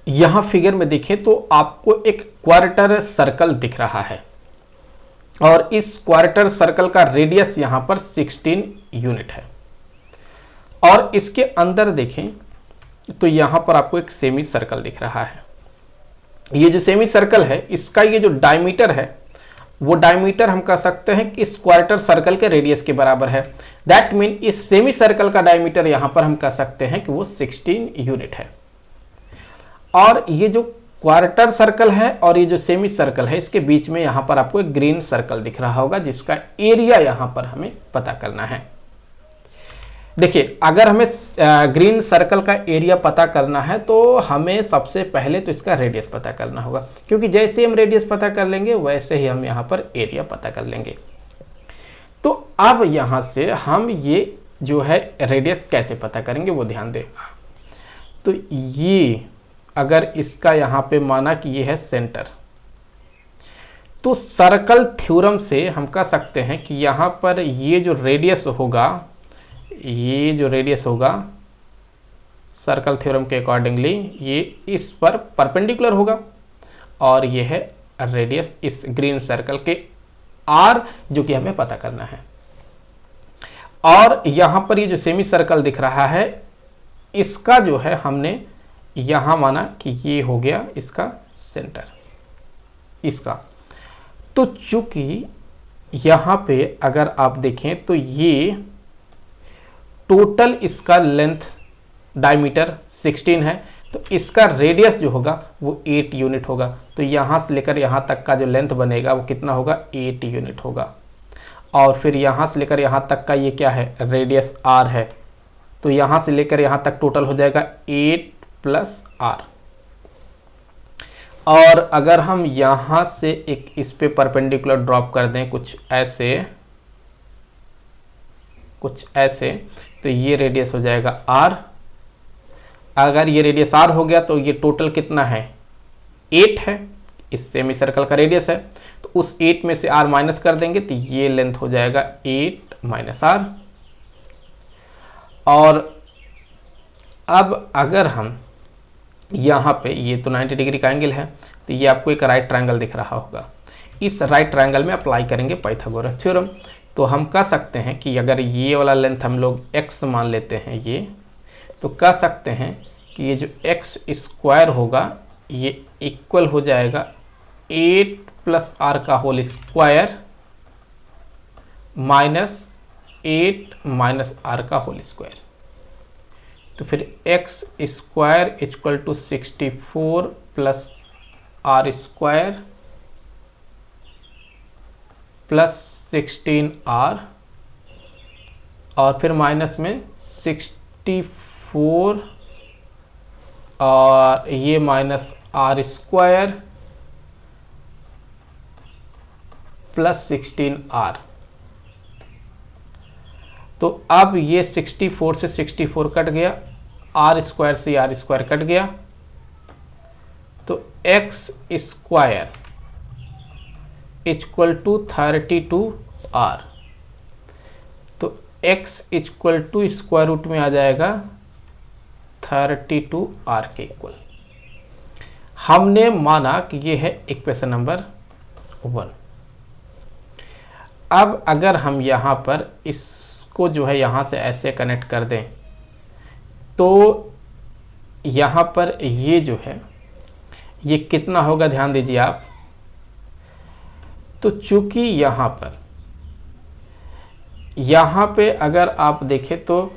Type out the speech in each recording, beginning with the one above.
यहां फिगर में देखें तो आपको एक क्वार्टर सर्कल दिख रहा है और इस क्वार्टर सर्कल का रेडियस यहां पर 16 यूनिट है। और इसके अंदर देखें तो यहां पर आपको एक सेमी सर्कल दिख रहा है। ये जो सेमी सर्कल है इसका ये जो डायमीटर है वो डायमीटर हम कह सकते हैं कि इस क्वार्टर सर्कल के रेडियस के बराबर है। दैट मीन इस सेमी सर्कल का डायमीटर यहां पर हम कह सकते हैं कि वो 16 यूनिट है। और ये जो क्वार्टर सर्कल है और ये जो सेमी सर्कल है इसके बीच में यहां पर आपको एक ग्रीन सर्कल दिख रहा होगा जिसका एरिया यहां पर हमें पता करना है। देखिए, अगर हमें ग्रीन सर्कल का एरिया पता करना है तो हमें सबसे पहले तो इसका रेडियस पता करना होगा, क्योंकि जैसे हम रेडियस पता कर लेंगे वैसे ही हम यहाँ पर एरिया पता कर लेंगे। तो अब यहाँ से हम ये जो है रेडियस कैसे पता करेंगे वो ध्यान दें। तो ये अगर इसका यहाँ पे माना कि ये है सेंटर, तो सर्कल थ्योरम से हम कह सकते हैं कि यहाँ पर ये जो रेडियस होगा, ये जो रेडियस होगा सर्कल थ्योरम के अकॉर्डिंगली ये इस पर परपेंडिकुलर होगा और ये है रेडियस इस ग्रीन सर्कल के आर, जो कि हमें पता करना है। और यहां पर ये जो सेमी सर्कल दिख रहा है इसका जो है हमने यहां माना कि ये हो गया इसका सेंटर इसका। तो चूंकि यहां पे अगर आप देखें तो ये टोटल इसका लेंथ डायमीटर 16 है, तो इसका रेडियस जो होगा वो 8 यूनिट होगा। तो यहाँ से लेकर यहाँ तक का जो लेंथ बनेगा वो कितना होगा, 8 यूनिट होगा। और फिर यहाँ से लेकर यहाँ तक का ये क्या है, रेडियस r है। तो यहाँ से लेकर यहाँ तक टोटल हो जाएगा 8 प्लस r। और अगर हम यहाँ से एक इस पे परपेंडिकुलर ड्रॉप कर दें कुछ ऐसे, तो ये रेडियस हो जाएगा r। अगर ये रेडियस r हो गया तो ये टोटल कितना है, 8 है, इस सेमी सर्कल का रेडियस है। तो उस 8 में से r माइनस कर देंगे तो ये लेंथ हो जाएगा 8 माइनस r। और अब अगर हम यहाँ पे ये तो 90 डिग्री का एंगल है, तो ये आपको एक राइट ट्रायंगल दिख रहा होगा। इस राइट ट्रायंगल में अप्लाई करेंगे पाइथागोरस थ्योरम। तो हम कह सकते हैं कि अगर ये वाला लेंथ हम लोग x मान लेते हैं ये, तो कह सकते हैं कि ये जो x स्क्वायर होगा ये इक्वल हो जाएगा 8 प्लस r का whole square minus 8 minus r का होल स्क्वायर। तो फिर x square equal to 64 plus r square plus 16r और फिर माइनस में 64 और ये minus r square plus 16r। तो अब ये 64 से 64 कट गया, r स्क्वायर से r स्क्वायर कट गया, तो x square equal to 32r। तो x equal to square root में आ जाएगा 32r के इक्वल। हमने माना कि ये है इक्वेशन नंबर 1। अब अगर हम यहाँ पर इसको जो है यहाँ से ऐसे कनेक्ट कर दें तो यहाँ पर ये जो है ये कितना होगा, ध्यान दीजिए आप। तो चूंकि यहाँ पे अगर आप देखें तो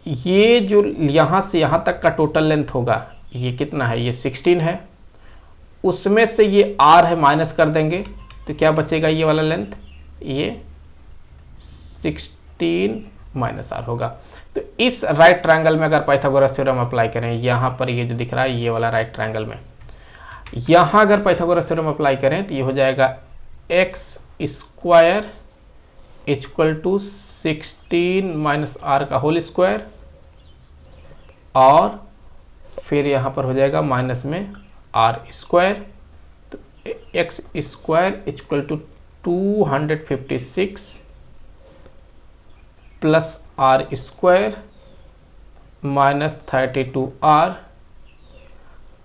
ये जो यहाँ से यहाँ तक का टोटल लेंथ होगा ये कितना है, ये 16 है। उसमें से ये r है, माइनस कर देंगे तो क्या बचेगा, ये वाला लेंथ, ये 16 माइनस r होगा। तो इस राइट ट्रायंगल में अगर पाइथागोरस थ्योरम अप्लाई करें, यहाँ पर ये जो दिख रहा है ये वाला राइट ट्रायंगल में, यहाँ अगर पाइथागोरस थ्योरम अप्लाई करें तो ये हो जाएगा x square equal to 16 minus r का होल स्क्वायर और फिर यहाँ पर हो जाएगा माइनस में r स्क्वायर। तो x square equal to 256 plus r square minus 32r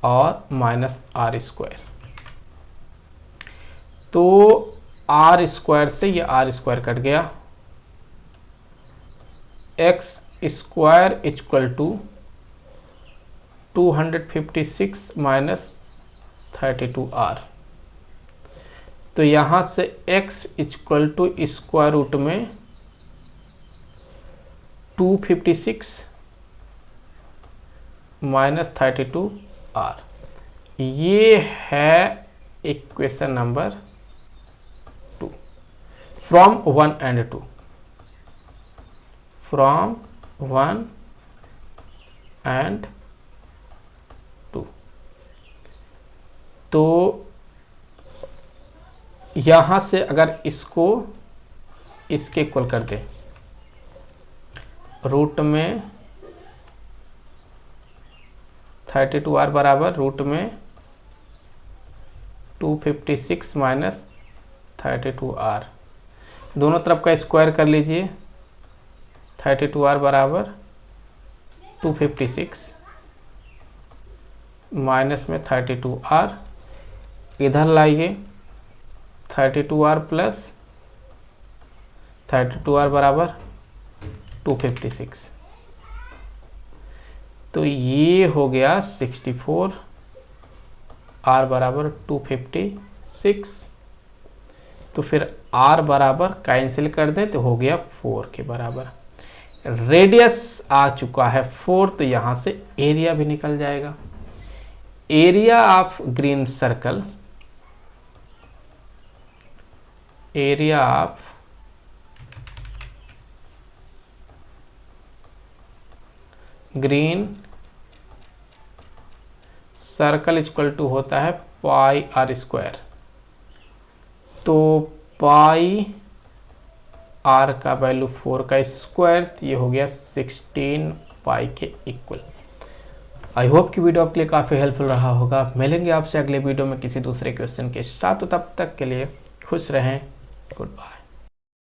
और माइनस आर स्क्वायर। तो आर स्क्वायर से ये आर स्क्वायर कट गया, x square equal to 256 minus 32r। तो यहाँ से x equal to square root में 256 माइनस 32r। ये है equation number 2 from 1 and 2, from 1 and 2। तो यहां से अगर इसको इसके इक्वल कर दे, रूट में 32r बराबर रूट में 256 माइनस 32r, दोनों तरफ का स्क्वायर कर लीजिए। 32r बराबर 256 माइनस में 32r, इधर लाइए 32r प्लस 32r बराबर 256। तो ये हो गया 64, r बराबर 256। तो फिर r बराबर कैंसिल कर दें तो हो गया 4 के बराबर। रेडियस आ चुका है 4, तो यहां से एरिया भी निकल जाएगा। Area of green circle, area of green circle equal to होता है पाई आर स्क्वायर। तो पाई आर का वैल्यू 4 का स्क्वायर, तो ये हो गया 16 पाई के इक्वल। आई होप कि वीडियो आपके लिए काफ़ी हेल्पफुल रहा होगा। मिलेंगे आपसे अगले वीडियो में किसी दूसरे क्वेश्चन के साथ, तो तब तक के लिए खुश रहें। Good bye.